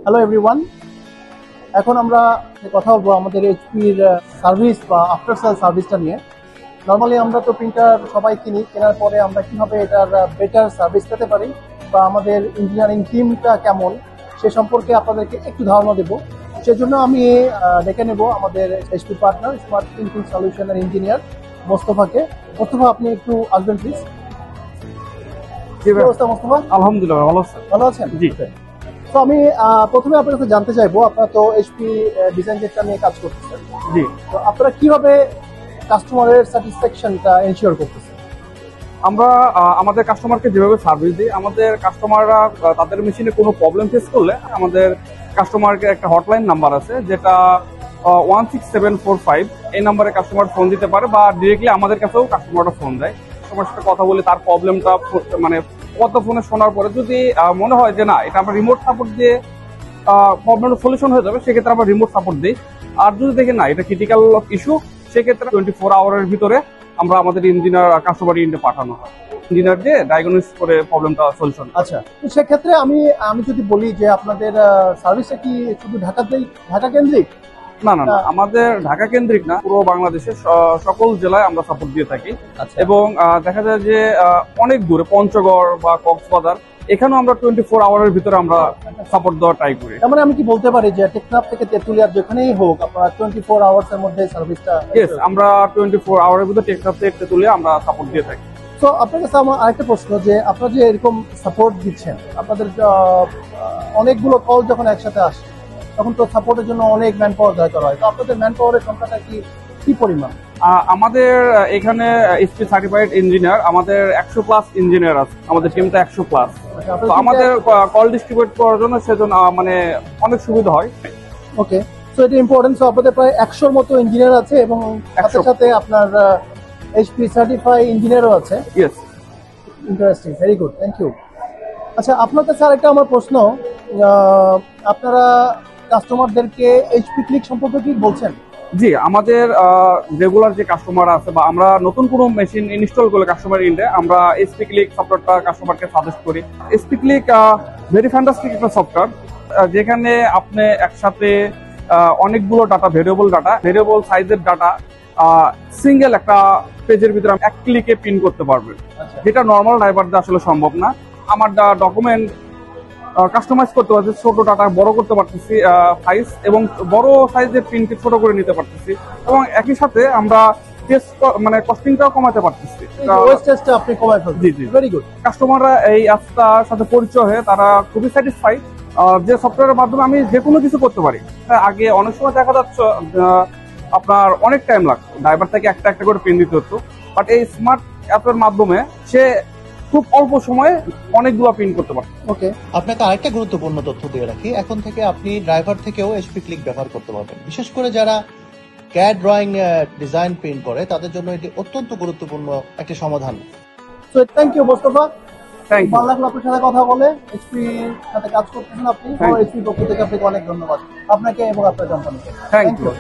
Hello everyone, এখন আমরা কথা বলবো আমাদের এইচপির সার্ভিস বা আফটার সেল সার্ভিসটা নিয়ে। নর্মালি আমরা তো প্রিন্টার সবাই কেনার পরে আমরা কিভাবে এটার বেটার সার্ভিস পেতে পারি বা আমাদের ইঞ্জিনিয়ারিং টিমটা কেমন সে সম্পর্কে আপনাদেরকে একটু ধারণা দেবো। সেজন্য আমি ডেকে নেব আমাদের এইচপি পার্টনার স্মার্ট প্রিন্টিং সলিউশনের ইঞ্জিনিয়ার মোস্তফাকে। মোস্তফা, আপনি একটু আসবেন প্লিজ। কি অবস্থা মোস্তফা? আলহামদুলিল্লাহ ভালো আছেন? জি। তো আমি প্রথমে আপনার কাছে জানতে চাইবো, আপনারা তো এইচপি ডিজাইন জেটটা নিয়ে কাজ করতেছেন। জি। তো আপনারা কিভাবে কাস্টমারের স্যাটিসফ্যাকশনটা এনশিওর করতেছেন? আমরা আমাদের কাস্টমারকে যেভাবে সার্ভিস দিই, আমাদের কাস্টমাররা তাদের মেশিনে কোনো প্রবলেম ফেস করলে আমাদের কাস্টমারকে একটা হটলাইন নাম্বার আছে, যেটা 16745। এই নাম্বারে কাস্টমার ফোন দিতে পারে বা ডিরেক্টলি আমাদের কাছেও কাস্টমারটা ফোন দেয়। কাস্টমার সাথে কথা বলে তার প্রবলেমটা মানে কত ফোনে শোনার পরে যদি মনে হয় যে না, এটা আমরা রিমোট সাপোর্ট দিয়ে প্রবলেমটা সলিউশন হয়ে যাবে, সেক্ষেত্রে আমরা রিমোট সাপোর্ট দিই। আর যদি দেখি না এটা ক্রিটিক্যাল ইস্যু, সেক্ষেত্রে 24 আওয়ারের ভিতরে আমরা আমাদের ইঞ্জিনিয়ার কাস্টমার ইন্ডে পাঠানো হয়, ইঞ্জিনিয়ার দিয়ে ডায়াগনোস করে প্রবলেমটা সলিউশন। আচ্ছা, তো সেক্ষেত্রে আমি যদি বলি যে আপনাদের সার্ভিসটা কি শুধু ঢাকা কেন্দ্রিক? না, আমাদের ঢাকা কেন্দ্রিক না, পুরো বাংলাদেশের সকল জেলায় আমরা সাপোর্ট দিয়ে থাকি। এবং দেখা যায় যে অনেক দূরে পঞ্চগড় বা কক্সবাজার, এখানেও আমরা 24 আওয়ারের ভিতরে আমরা সাপোর্ট দেওয়ার ট্রাই করি। তার মানে আমি কি বলতে পারি যে টেকনাফ থেকে তেতুলিয়া যেখানেই হোক আপনারা 24 আওয়ার্স এর মধ্যে সার্ভিসটা? ইয়েস, আমরা 24 আওয়ারের ভিতরে টেকনাফ থেকে তেতুলিয়া আমরা সাপোর্ট দিয়ে থাকি। তো আপনার কাছে আমার আরেকটা প্রশ্ন, যে আপনারা যে এরকম সাপোর্ট দিচ্ছেন, আপনাদের অনেকগুলো কল যখন একসাথে আসে তখন তো সাপোর্টের জন্য অনেক ম্যান পাওয়ার দরকার হয়। তো আপনাদের ম্যান পাওয়ারের সংখ্যাটা কি পরিমাণ? আমাদের এখানে এইচপি সার্টিফাইড ইঞ্জিনিয়ার আমাদের 100+ ইঞ্জিনিয়ার আছে, আমাদের টিমটা 100+। তো আমাদের কল ডিস্ট্রিবিউট করার জন্য সেজন্য মানে অনেক সুবিধা হয়। ওকে, সো এটা ইম্পর্টেন্ট। সো আপনাদের প্রায় 100-র মতো ইঞ্জিনিয়ার আছে এবং সাথে সাথে আপনার এইচপি সার্টিফাইড ইঞ্জিনিয়ারও আছে। Yes. Interesting, very good, thank you. আচ্ছা, আপনার কাছে আরেকটা আমার প্রশ্ন, আপনারা কাস্টমারদেরকে এইচপি ক্লিক সম্পর্কে কি বলছেন? জি, আমাদের রেগুলার যে কাস্টমার আছে বা আমরা নতুন কোনো মেশিন ইনস্টল করলে কাস্টমার ইন্ডে আমরা এইচপি ক্লিক সফটওয়্যারটা কাস্টমারকে সাজেস্ট করি। এইচপি ক্লিক ভেরি ফ্যান্টাস্টিক একটা সফটওয়্যার, যেখানে আপনি একসাথে অনেকগুলো ডাটা, ভেরিয়েবল সাইজের ডাটা সিঙ্গেল একটা পেজের ভিতরে এক ক্লিকে প্রিন্ট করতে পারবেন, যেটা নর্মাল ড্রাইভারদের আসলে সম্ভব না। আমার ডকুমেন্ট কাস্টমাইজ করতে পারছি, ছোট ডাটা বড় করতে পারতেছি সাইজ, এবং বড় সাইজের প্রিন্টকে ছোট করে নিতে পারতেছি, এবং একই সাথে আমরা মানে কস্টিংটাও কমাতে পারতেছি। আপনি কমায় ফেলছেন। জি জি, ভেরি গুড। কাস্টমাররা এই অ্যাপটার সাথে পরিচয় হয়ে তারা খুবই স্যাটিসফাইড যে সফটওয়্যারের মাধ্যমে আমি যে কোনো কিছু করতে পারি। আগে অনেক সময় দেখা যাচ্ছে আপনার অনেক টাইম লাগতো, ড্রাইভার থেকে একটা একটা করে প্রিন্ট দিতে হতো, বাট এই স্মার্ট অ্যাপের মাধ্যমে সে খুব অল্প সময়ে অনেকগুলো প্রিন্ট করতে পারে। ওকে, আপনাকে আরেকটা গুরুত্বপূর্ণ তথ্য দিয়ে রাখি, এখন থেকে আপনি ড্রাইভার থেকেও এইচপি ক্লিক ব্যবহার করতে পারবেন। বিশেষ করে যারা ক্যাড ড্রয়িং ডিজাইন প্রিন্ট করে তাদের জন্য এটি অত্যন্ত গুরুত্বপূর্ণ একটি সমাধান। So thank you Mostafa, thank you. ভালো লাগলো আপনার সাথে কথা বলে। এইচপি সাথে কাজ করতেছেন আপনি, এইচপি পক্ষ থেকে আপনাকে অনেক ধন্যবাদ, আপনাকে এবং আপনার কোম্পানিকে। Thank you.